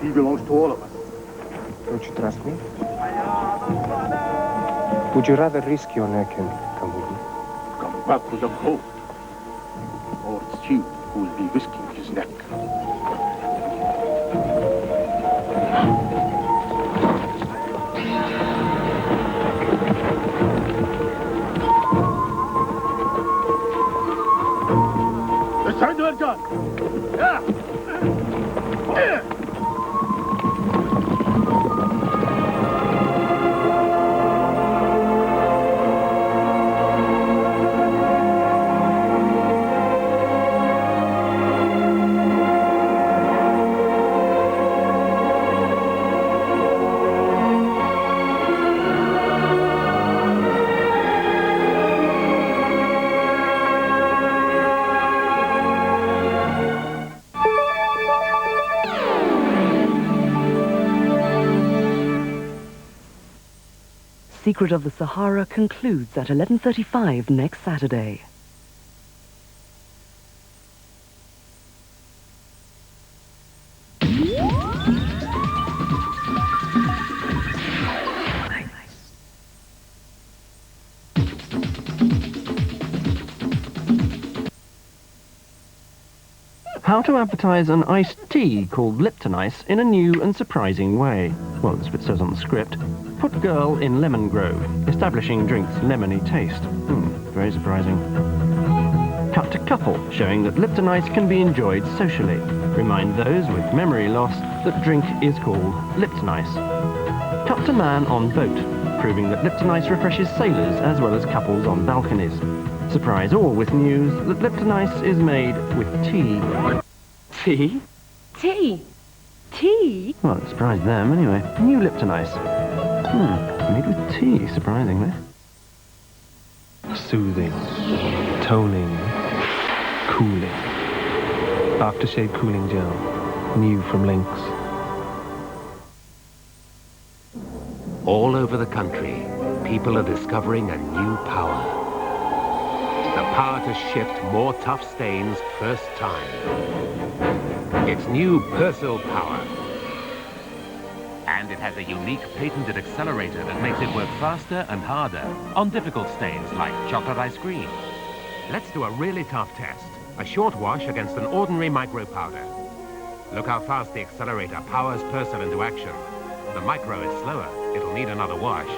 He belongs to all of us. Don't you trust me? Would you rather risk your neck and come with me? Come back with a goat. Or it's you who will be risking his neck. It's time to let go. Secret of the Sahara concludes at 11:35 next Saturday. How to advertise an iced tea called Liptonice in a new and surprising way. Well, that's what it says on the script. Put girl in lemon grove, establishing drink's lemony taste. Very surprising. Cut to couple, showing that Liptonice can be enjoyed socially. Remind those with memory loss that drink is called Liptonice. Cut to man on boat, proving that Liptonice refreshes sailors as well as couples on balconies. Surprise all with news that Liptonice is made with tea. Tea? Tea? Tea? Well, it surprised them anyway. New Liptonice. Made with tea, surprisingly. Soothing, toning, cooling. Aftershave cooling gel. New from Lynx. All over the country, people are discovering a new power. The power to shift more tough stains first time. It's new Persil power. And it has a unique patented accelerator that makes it work faster and harder on difficult stains like chocolate ice cream. Let's do a really tough test. A short wash against an ordinary micro powder. Look how fast the accelerator powers Persil into action. The micro is slower. It'll need another wash.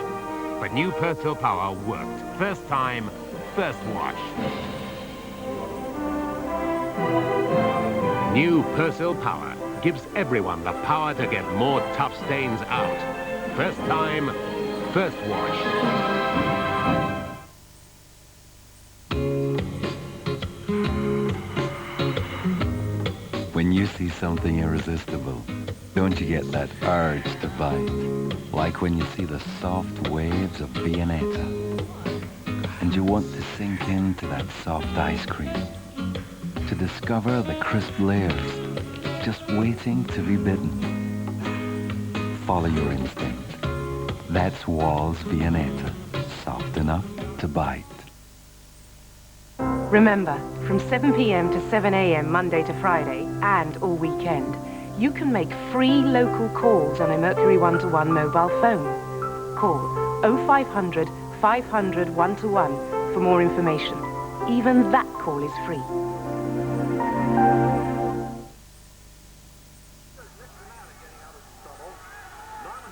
But new Persil power worked. First time, first wash. New Persil power gives everyone the power to get more tough stains out. First time, first wash. When you see something irresistible, don't you get that urge to bite? Like when you see the soft waves of Viennetta. And you want to sink into that soft ice cream. To discover the crisp layers, just waiting to be bitten. Follow your instinct. That's Wall's Viennetta, soft enough to bite. Remember, from 7 p.m. to 7 a.m. Monday to Friday, and all weekend, you can make free local calls on a Mercury One2One mobile phone. Call 0500 500 121 for more information. Even that call is free.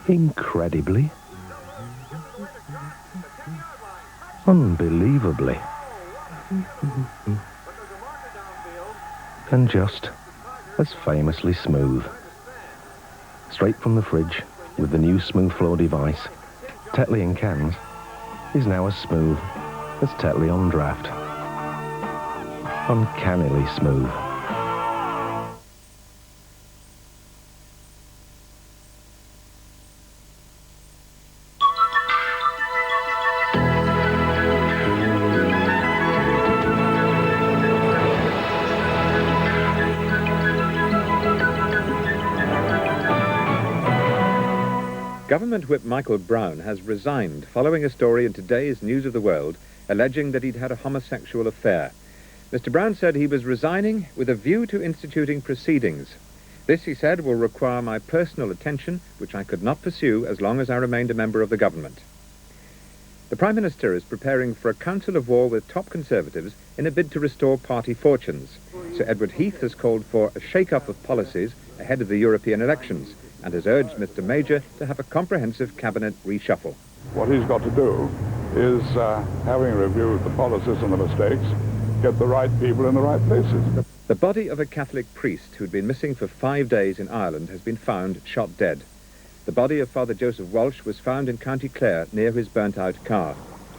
Incredibly. Unbelievably. And just as famously smooth. Straight from the fridge with the new Smooth Flow device, Tetley in cans is now as smooth as Tetley on draft. Uncannily smooth. Government Whip Michael Brown has resigned following a story in today's News of the World alleging that he'd had a homosexual affair. Mr. Brown said he was resigning with a view to instituting proceedings. This, he said, will require my personal attention, which I could not pursue as long as I remained a member of the government. The Prime Minister is preparing for a council of war with top Conservatives in a bid to restore party fortunes. Sir Edward Heath has called for a shake-up of policies ahead of the European elections and has urged Mr Major to have a comprehensive cabinet reshuffle. What he's got to do is, having reviewed the policies and the mistakes, get the right people in the right places. The body of a Catholic priest who'd been missing for 5 days in Ireland has been found shot dead. The body of Father Joseph Walsh was found in County Clare near his burnt-out car.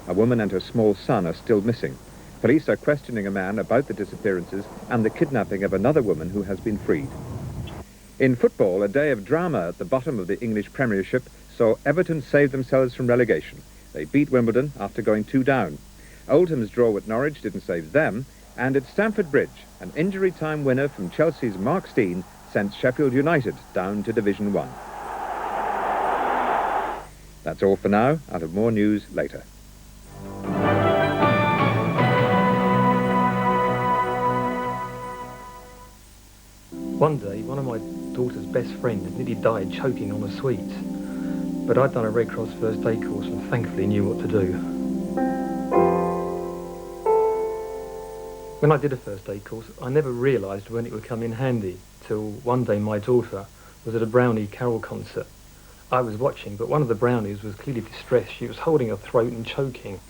A woman and her small son are still missing. Police are questioning a man about the disappearances and the kidnapping of another woman who has been freed. In football, a day of drama at the bottom of the English Premiership saw Everton save themselves from relegation. They beat Wimbledon after going 2 down. Oldham's draw with Norwich didn't save them, and at Stamford Bridge, an injury-time winner from Chelsea's Mark Stein sent Sheffield United down to Division 1. That's all for now. I'll have more news later. One day, one of my daughter's best friends nearly died choking on a sweet. But I'd done a Red Cross first aid course and thankfully knew what to do. When I did a first aid course, I never realised when it would come in handy, till one day my daughter was at a Brownie carol concert. I was watching, but one of the Brownies was clearly distressed. She was holding her throat and choking.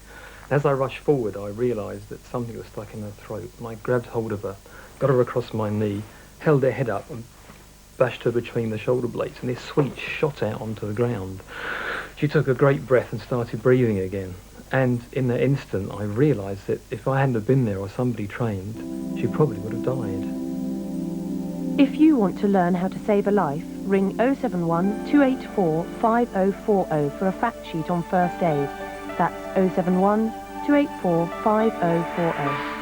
As I rushed forward, I realised that something was stuck in her throat, and I grabbed hold of her, got her across my knee, held her head up and bashed her between the shoulder blades, and this sweet shot out onto the ground. She took a great breath and started breathing again. And in that instant, I realised that if I hadn't have been there or somebody trained, she probably would have died. If you want to learn how to save a life, ring 071 284 5040 for a fact sheet on first aid. That's 071 284 5040.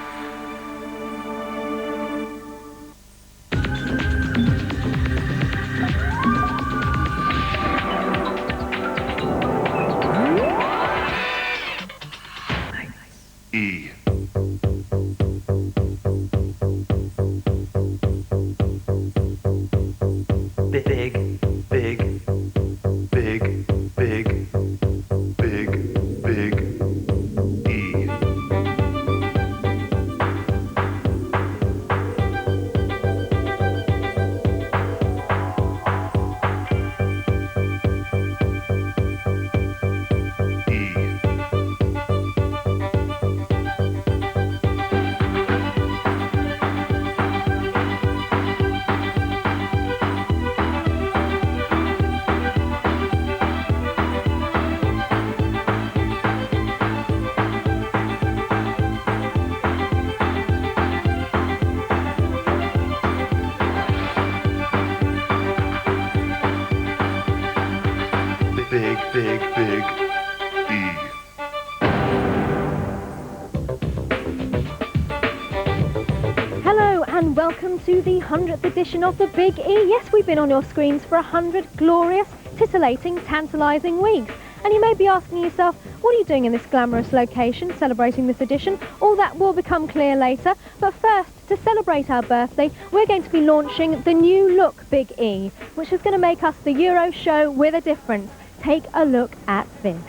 Welcome to the 100th edition of the Big E. Yes, we've been on your screens for 100 glorious, titillating, tantalising weeks. And you may be asking yourself, what are you doing in this glamorous location celebrating this edition? All that will become clear later. But first, to celebrate our birthday, we're going to be launching the new look Big E, which is going to make us the Euro show with a difference. Take a look at this.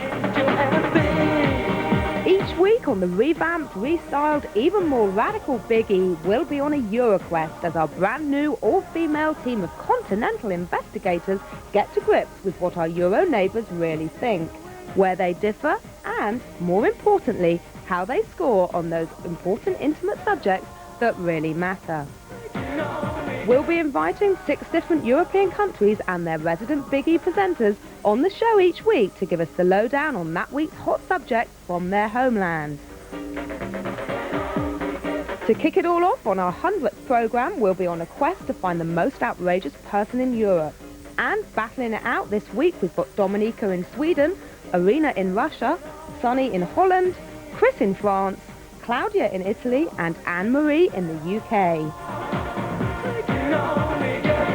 Each week on the revamped, restyled, even more radical Big E, we'll be on a Euroquest as our brand new all-female team of continental investigators get to grips with what our Euro neighbours really think, where they differ, and, more importantly, how they score on those important intimate subjects that really matter. We'll be inviting 6 different European countries and their resident Big E presenters on the show each week to give us the lowdown on that week's hot subject from their homeland. To kick it all off on our 100th programme, we'll be on a quest to find the most outrageous person in Europe. And battling it out this week, we've got Dominica in Sweden, Irina in Russia, Sonny in Holland, Chris in France, Claudia in Italy, and Anne-Marie in the UK.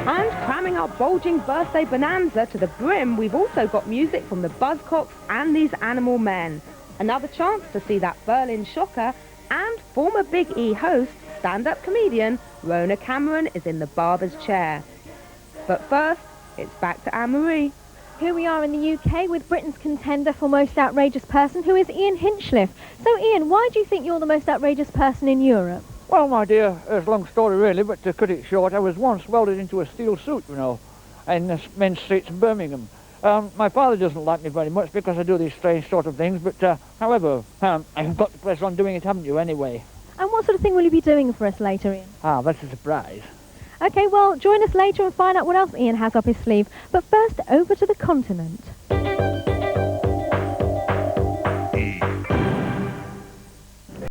And cramming our bulging birthday bonanza to the brim, we've also got music from the Buzzcocks and these Animal Men. Another chance to see that Berlin shocker, and former Big E host, stand-up comedian, Rona Cameron is in the barber's chair. But first, it's back to Anne-Marie. Here we are in the UK with Britain's contender for most outrageous person, who is Ian Hinchliffe. So Ian, why do you think you're the most outrageous person in Europe? Well, my dear, it's a long story really, but to cut it short, I was once welded into a steel suit, you know, in the men's streets of Birmingham. My father doesn't like me very much because I do these strange sort of things, but however, I've got to press on doing it, haven't you, anyway? And what sort of thing will you be doing for us later, Ian? Ah, that's a surprise. OK, well, join us later and find out what else Ian has up his sleeve. But first, over to the continent.